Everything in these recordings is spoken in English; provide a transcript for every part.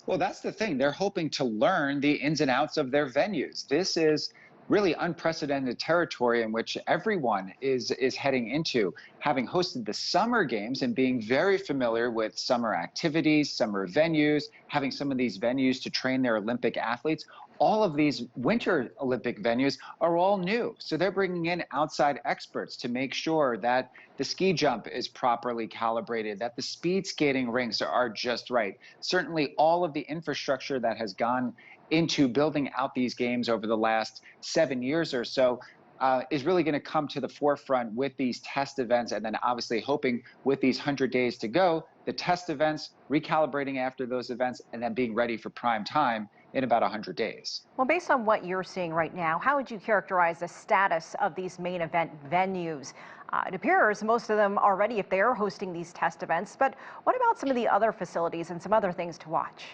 Well, that's the thing. They're hoping to learn the ins and outs of their venues. This is really unprecedented territory in which everyone is heading into, having hosted the summer games and being very familiar with summer activities, summer venues, having some of these venues to train their Olympic athletes. All of these winter Olympic venues are all new. So they're bringing in outside experts to make sure that the ski jump is properly calibrated, that the speed skating rinks are just right. Certainly all of the infrastructure that has gone into building out these games over the last 7 years or so is really going to come to the forefront with these test events, and then obviously hoping with these 100 days to go, the test events, recalibrating after those events, and then being ready for prime time in about 100 days. Well, based on what you're seeing right now, how would you characterize the status of these main event venues? It appears most of them are ready if they are hosting these test events, but what about some of the other facilities and some other things to watch?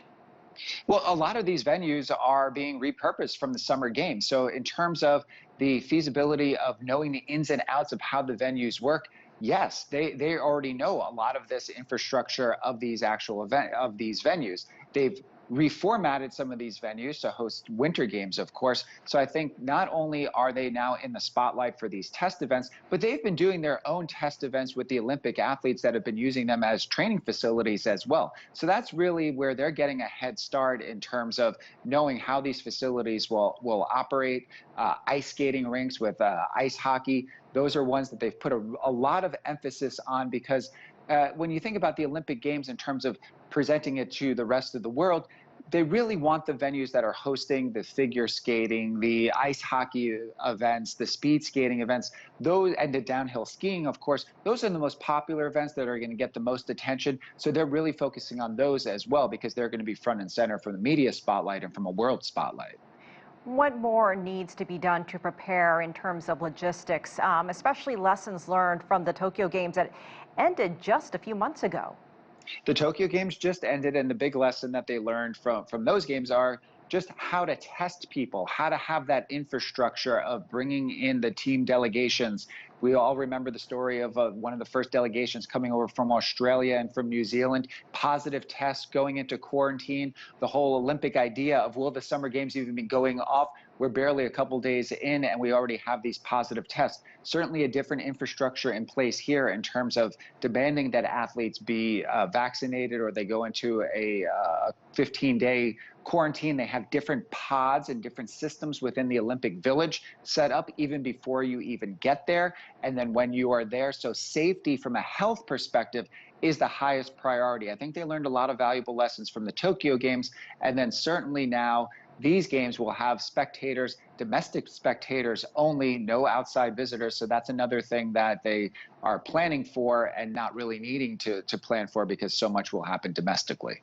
Well, a lot of these venues are being repurposed from the summer games. So in terms of the feasibility of knowing the ins and outs of how the venues work, yes, they already know a lot of this infrastructure of these actual of these venues. They've reformatted some of these venues to host winter games, of course. So I think not only are they now in the spotlight for these test events, but they've been doing their own test events with the Olympic athletes that have been using them as training facilities as well. So that's really where they're getting a head start in terms of knowing how these facilities will operate. Ice skating rinks with ice hockey, those are ones that they've put a lot of emphasis on because when you think about the Olympic Games in terms of presenting it to the rest of the world, they really want the venues that are hosting the figure skating, the ice hockey events, the speed skating events, those, and the downhill skiing, of course, those are the most popular events that are going to get the most attention. So they're really focusing on those as well because they're going to be front and center from the media spotlight and from a world spotlight. What more needs to be done to prepare in terms of logistics, especially lessons learned from the Tokyo Games that ended just a few months ago? The Tokyo Games just ended, and the big lesson that they learned from those games are just how to test people, how to have that infrastructure of bringing in the team delegations. We all remember the story of one of the first delegations coming over from Australia and from New Zealand, positive tests, going into quarantine, the whole Olympic idea of will the summer games even be going off? We're barely a couple days in and we already have these positive tests. Certainly a different infrastructure in place here in terms of demanding that athletes be vaccinated or they go into a 15-day quarantine. They have different pods and different systems within the Olympic Village set up even before you even get there. And then when you are there, so safety from a health perspective is the highest priority. I think they learned a lot of valuable lessons from the Tokyo Games. And then certainly now these games will have spectators, domestic spectators only, no outside visitors. So that's another thing that they are planning for and not really needing to plan for because so much will happen domestically.